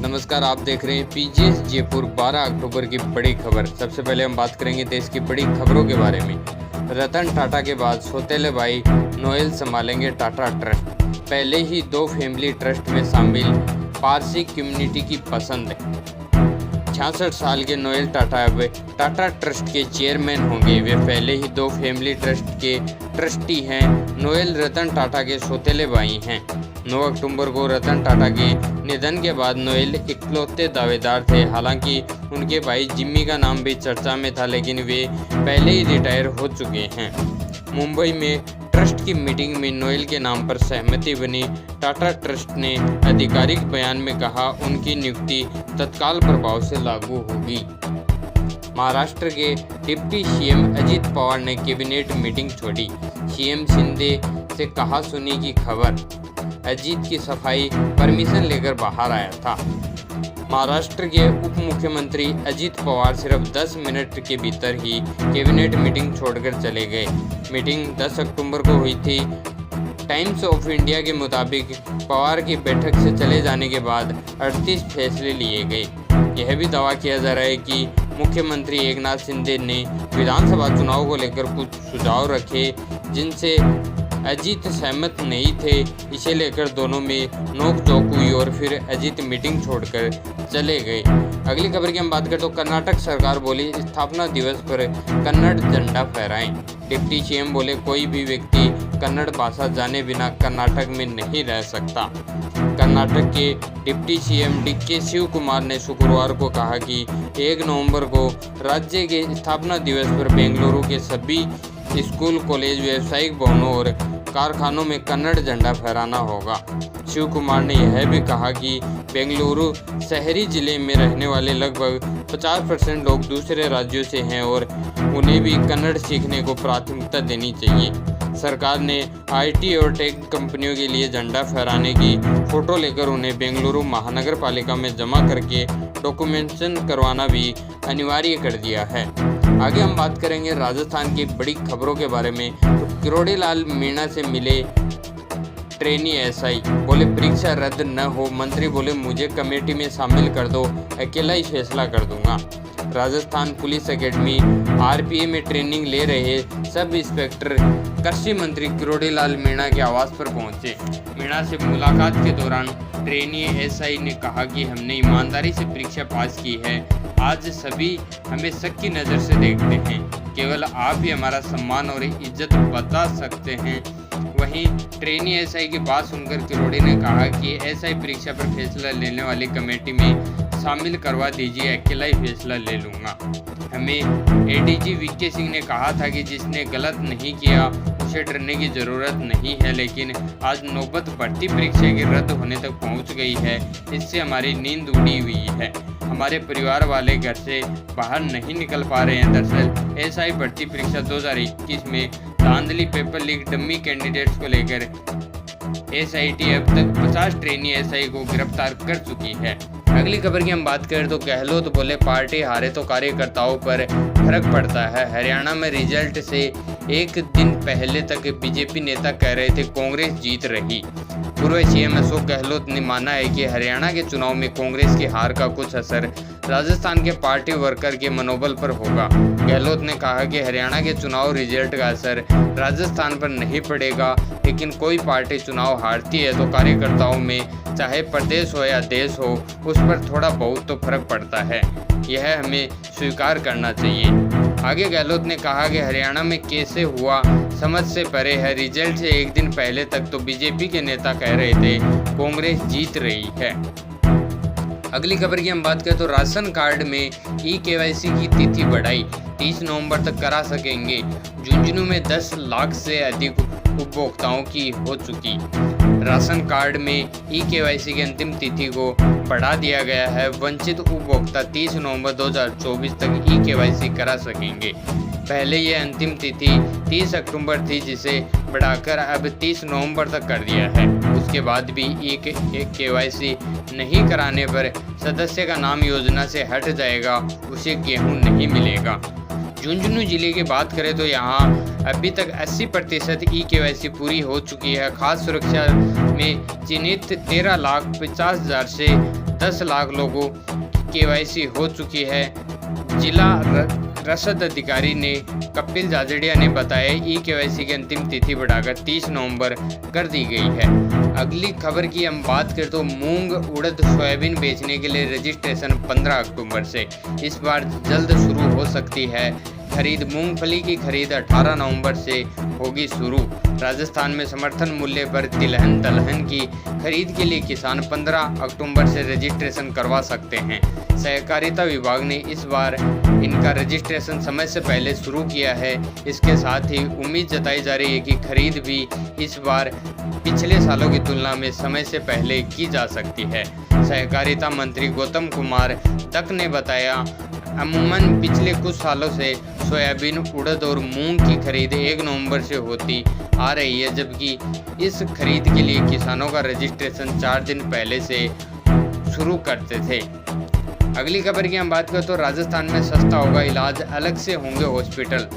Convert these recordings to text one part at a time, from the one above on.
नमस्कार, आप देख रहे हैं पीजीएस जयपुर 12 अक्टूबर की बड़ी खबर। सबसे पहले हम बात करेंगे देश की बड़ी खबरों के बारे में। रतन टाटा के बाद सौतेले भाई नोएल संभालेंगे टाटा ट्रस्ट। पहले ही 2 फैमिली ट्रस्ट में शामिल पारसी कम्युनिटी की पसंद। 66 साल के नोएल टाटा अब टाटा ट्रस्ट के चेयरमैन होंगे। वे पहले ही 2 फैमिली ट्रस्ट के ट्रस्टी हैं। नोएल रतन टाटा के सौतेले भाई हैं। 9 अक्टूबर को रतन टाटा के निधन के बाद नोएल इकलौते दावेदार थे। हालांकि उनके भाई जिम्मी का नाम भी चर्चा में था, लेकिन वे पहले ही रिटायर हो चुके हैं। मुंबई में ट्रस्ट की मीटिंग में नोएल के नाम पर सहमति बनी। टाटा ट्रस्ट ने आधिकारिक बयान में कहा, उनकी नियुक्ति तत्काल प्रभाव से लागू होगी। महाराष्ट्र के डिप्टी सीएम अजित पवार ने कैबिनेट मीटिंग छोड़ी। सीएम शिंदे से कहा सुनी की खबर। अजित की सफाई परमिशन लेकर बाहर आया था। महाराष्ट्र के उप मुख्यमंत्री अजित पवार सिर्फ 10 मिनट के भीतर ही कैबिनेट मीटिंग छोड़कर चले गए। मीटिंग 10 अक्टूबर को हुई थी। टाइम्स ऑफ इंडिया के मुताबिक पवार की बैठक से चले जाने के बाद 38 फैसले लिए गए। यह भी दावा किया जा रहा है कि मुख्यमंत्री एकनाथ शिंदे ने विधानसभा चुनाव को लेकर कुछ सुझाव रखे जिनसे अजित सहमत नहीं थे। इसे लेकर दोनों में नोकझोंक हुई और फिर अजित मीटिंग छोड़कर चले गए। अगली खबर की हम बात करें तो कर्नाटक सरकार बोली, स्थापना दिवस पर कन्नड़ झंडा फहराएं। डिप्टी सीएम बोले, कोई भी व्यक्ति कन्नड़ भाषा जाने बिना कर्नाटक में नहीं रह सकता। कर्नाटक के deputy CM DK Shivakumar ने शुक्रवार को कहा कि 1 नवंबर को राज्य के स्थापना दिवस पर बेंगलुरु के सभी स्कूल, कॉलेज, व्यावसायिक भवनों और कारखानों में कन्नड़ झंडा फहराना होगा। शिव कुमार ने यह भी कहा कि बेंगलुरु शहरी जिले में रहने वाले लगभग 50% लोग दूसरे राज्यों से हैं और उन्हें भी कन्नड़ सीखने को प्राथमिकता देनी चाहिए। सरकार ने आईटी और टेक कंपनियों के लिए झंडा फहराने की फोटो लेकर उन्हें बेंगलुरु महानगर पालिका में जमा करके डॉक्यूमेंटेशन करवाना भी अनिवार्य कर दिया है। आगे हम बात करेंगे राजस्थान की बड़ी खबरों के बारे में। तो किरोड़ी लाल मीणा से मिले ट्रेनी एसआई, बोले परीक्षा रद्द न हो। मंत्री बोले, मुझे कमेटी में शामिल कर दो, अकेला ही फैसला कर दूंगा। राजस्थान पुलिस एकेडमी आरपीए में ट्रेनिंग ले रहे सब इंस्पेक्टर कृषि मंत्री किरोड़ी लाल मीणा के आवास पर पहुंचे। मीणा से मुलाकात के दौरान ट्रेनी एसआई ने कहा कि हमने ईमानदारी से परीक्षा पास की है। आज सभी हमें शक की नज़र से देखते हैं। केवल आप ही हमारा सम्मान और इज्जत बता सकते हैं। वहीं ट्रेनी एसआई की बात सुनकर किरोड़ी ने कहा कि एसआई परीक्षा पर फैसला लेने वाली कमेटी में शामिल करवा दीजिए, अकेला ही फैसला ले लूँगा। हमें एडीजी वीके सिंह ने कहा था कि जिसने गलत नहीं किया उसे डरने की ज़रूरत नहीं है, लेकिन आज नौबत भर्ती परीक्षा के रद्द होने तक पहुंच गई है। इससे हमारी नींद उड़ी हुई है। हमारे परिवार वाले घर से बाहर नहीं निकल पा रहे हैं। दरअसल एसआई भर्ती परीक्षा 2021 में धांधली, पेपर लीक, डम्मी कैंडिडेट्स को लेकर एसआईटी अब तक 50 ट्रेनी एसआई को गिरफ्तार कर चुकी है। अगली खबर की हम बात करें तो गहलोत बोले, पार्टी हारे तो कार्यकर्ताओं पर फर्क पड़ता है। हरियाणा में रिजल्ट से एक दिन पहले तक बीजेपी नेता कह रहे थे कांग्रेस जीत रही। पूर्व सीएम अशोक गहलोत ने माना है कि हरियाणा के चुनाव में कांग्रेस की हार का कुछ असर राजस्थान के पार्टी वर्कर के मनोबल पर होगा। गहलोत ने कहा कि हरियाणा के चुनाव रिजल्ट का असर राजस्थान पर नहीं पड़ेगा, लेकिन कोई पार्टी चुनाव हारती है तो कार्यकर्ताओं में, चाहे प्रदेश हो या देश हो, उस पर थोड़ा बहुत तो फर्क पड़ता है। यह हमें स्वीकार करना चाहिए। आगे गहलोत ने कहा कि हरियाणा में कैसे हुआ समझ से परे है। रिजल्ट से एक दिन पहले तक तो बीजेपी के नेता कह रहे थे कांग्रेस जीत रही है। अगली खबर की हम बात करें तो राशन कार्ड में ई-केवाईसी की तिथि बढ़ाई, 30 नवंबर तक करा सकेंगे। झुंझुनू में 10 लाख से अधिक उपभोक्ताओं की हो चुकी। राशन कार्ड में ई-केवाईसी की अंतिम तिथि को बढ़ा दिया गया है। वंचित उपभोक्ता 30 नवंबर 2024 तक ई-केवाईसी करा सकेंगे। पहले ये अंतिम तिथि 30 अक्टूबर थी, जिसे बढ़ाकर अब 30 नवंबर तक कर दिया है। उसके बाद भी ई-केवाईसी नहीं कराने पर सदस्य का नाम योजना से हट जाएगा, उसे गेहूं नहीं मिलेगा। झुंझुनू जिले की बात करें तो यहाँ अभी तक 80% ई-केवाईसी पूरी हो चुकी है। खास सुरक्षा में चिन्हित 13,50,000 से 10 लाख लोगों केवाईसी हो चुकी है। जिला रसद अधिकारी ने कपिल जाजड़िया ने बताया ई केवाईसी की अंतिम तिथि बढ़ाकर 30 नवंबर कर दी गई है। अगली खबर की हम बात करें तो मूंग, उड़द, सोयाबीन बेचने के लिए रजिस्ट्रेशन 15 अक्टूबर से इस बार जल्द शुरू हो सकती है खरीद। मूंगफली की खरीद 18 नवंबर से होगी शुरू। राजस्थान में समर्थन मूल्य पर तिलहन दलहन की खरीद के लिए किसान 15 अक्टूबर से रजिस्ट्रेशन करवा सकते हैं। सहकारिता विभाग ने इस बार इनका रजिस्ट्रेशन समय से पहले शुरू किया है। इसके साथ ही उम्मीद जताई जा रही है कि खरीद भी इस बार पिछले सालों की तुलना में समय से पहले की जा सकती है। सहकारिता मंत्री गौतम कुमार दत्त ने बताया, अमूमन पिछले कुछ सालों से सोयाबीन, उड़द और मूंग की खरीद 1 नवंबर से होती आ रही है, जबकि इस खरीद के लिए किसानों का रजिस्ट्रेशन 4 दिन पहले से शुरू करते थे। अगली खबर की हम बात करें तो राजस्थान में सस्ता होगा इलाज, अलग से होंगे हॉस्पिटल।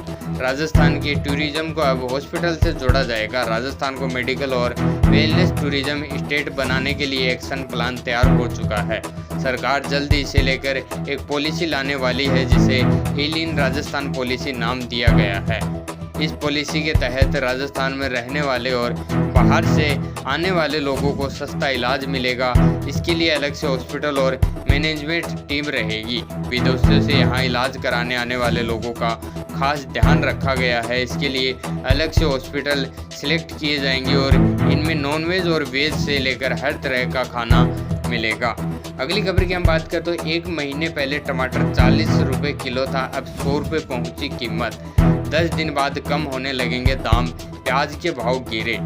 राजस्थान की टूरिज्म को अब हॉस्पिटल से जोड़ा जाएगा। राजस्थान को मेडिकल और वेलनेस टूरिज्म स्टेट बनाने के लिए एक्शन प्लान तैयार हो चुका है। सरकार जल्द ही इसे लेकर एक पॉलिसी लाने वाली है, जिसे हील इन राजस्थान पॉलिसी नाम दिया गया है। इस पॉलिसी के तहत राजस्थान में रहने वाले और बाहर से आने वाले लोगों को सस्ता इलाज मिलेगा। इसके लिए अलग से हॉस्पिटल और मैनेजमेंट टीम रहेगी। विदेशों से यहाँ इलाज कराने आने वाले लोगों का खास ध्यान रखा गया है। इसके लिए अलग से हॉस्पिटल सिलेक्ट किए जाएंगे और इनमें नॉनवेज और वेज से लेकर हर तरह का खाना मिलेगा। अगली खबर की हम बात करें तो 1 महीने पहले टमाटर 40 रुपये किलो था, अब 100 रुपये पहुंची कीमत। 10 दिन बाद कम होने लगेंगे दाम, प्याज के भाव गिरे।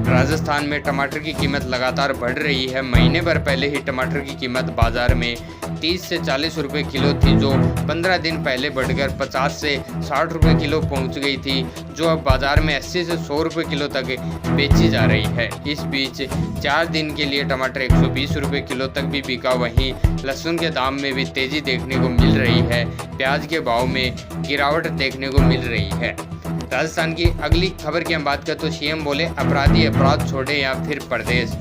राजस्थान में टमाटर की कीमत लगातार बढ़ रही है। महीने भर पहले ही टमाटर की कीमत बाजार में 30 से 40 रुपये किलो थी, जो 15 दिन पहले बढ़कर 50 से 60 रुपये किलो पहुंच गई थी, जो अब बाजार में 80 से 100 रुपये किलो तक बेची जा रही है। इस बीच 4 दिन के लिए टमाटर 120 रुपये किलो तक भी बिका। वहीं लहसुन के दाम में भी तेजी देखने को मिल रही है। प्याज के भाव में गिरावट देखने को मिल रही है। राजस्थान की अगली खबर की हम बात करें तो सीएम बोले, अपराधी अपराध छोड़े या फिर प्रदेश।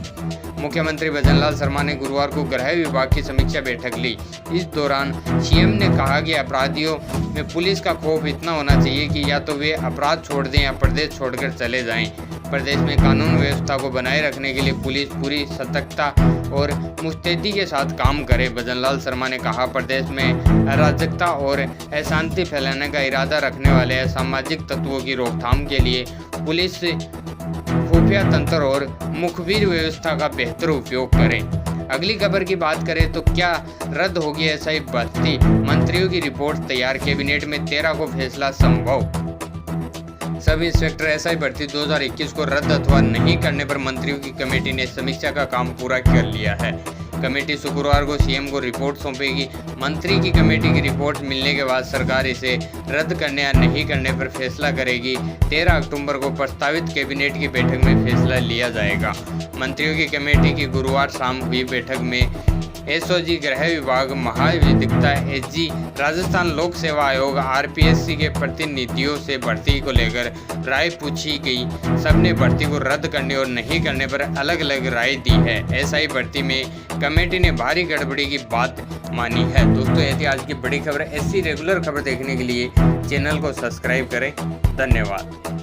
मुख्यमंत्री भजनलाल शर्मा ने गुरुवार को गृह विभाग की समीक्षा बैठक ली। इस दौरान सीएम ने कहा कि अपराधियों में पुलिस का खौफ इतना होना चाहिए कि या तो वे अपराध छोड़ दें या प्रदेश छोड़कर चले जाएं। प्रदेश में कानून व्यवस्था को बनाए रखने के लिए पुलिस पूरी सतर्कता और मुस्तैदी के साथ काम करे। भजनलाल शर्मा ने कहा, प्रदेश में अराजकता और अशांति फैलाने का इरादा रखने वाले असामाजिक तत्वों की रोकथाम के लिए पुलिस खुफिया तंत्र और मुखबिर व्यवस्था का बेहतर उपयोग करें। अगली खबर की बात करें तो क्या रद्द होगी एसआई भर्ती, मंत्रियों की रिपोर्ट तैयार, कैबिनेट में 13 को फैसला संभव। सब इंस्पेक्टर एसआई भर्ती 2021 को रद्द अथवा नहीं करने पर मंत्रियों की कमेटी ने समीक्षा का काम पूरा कर लिया है। कमेटी शुक्रवार को सीएम को रिपोर्ट सौंपेगी। मंत्री की कमेटी की रिपोर्ट मिलने के बाद सरकार इसे रद्द करने या नहीं करने पर फैसला करेगी। 13 अक्टूबर को प्रस्तावित कैबिनेट की बैठक में फैसला लिया जाएगा। मंत्रियों की कमेटी की गुरुवार शाम हुई बैठक में एसओजी, गृह विभाग, महाविद्यालय, एसजी, राजस्थान लोक सेवा आयोग, आरपीएससी के प्रतिनिधियों से भर्ती को लेकर राय पूछी गई। सबने भर्ती को रद्द करने और नहीं करने पर अलग अलग राय दी है। एसआई भर्ती में कमेटी ने भारी गड़बड़ी की बात मानी है। दोस्तों, ऐसी आज की बड़ी खबर। ऐसी रेगुलर खबर देखने के लिए चैनल को सब्सक्राइब करें। धन्यवाद।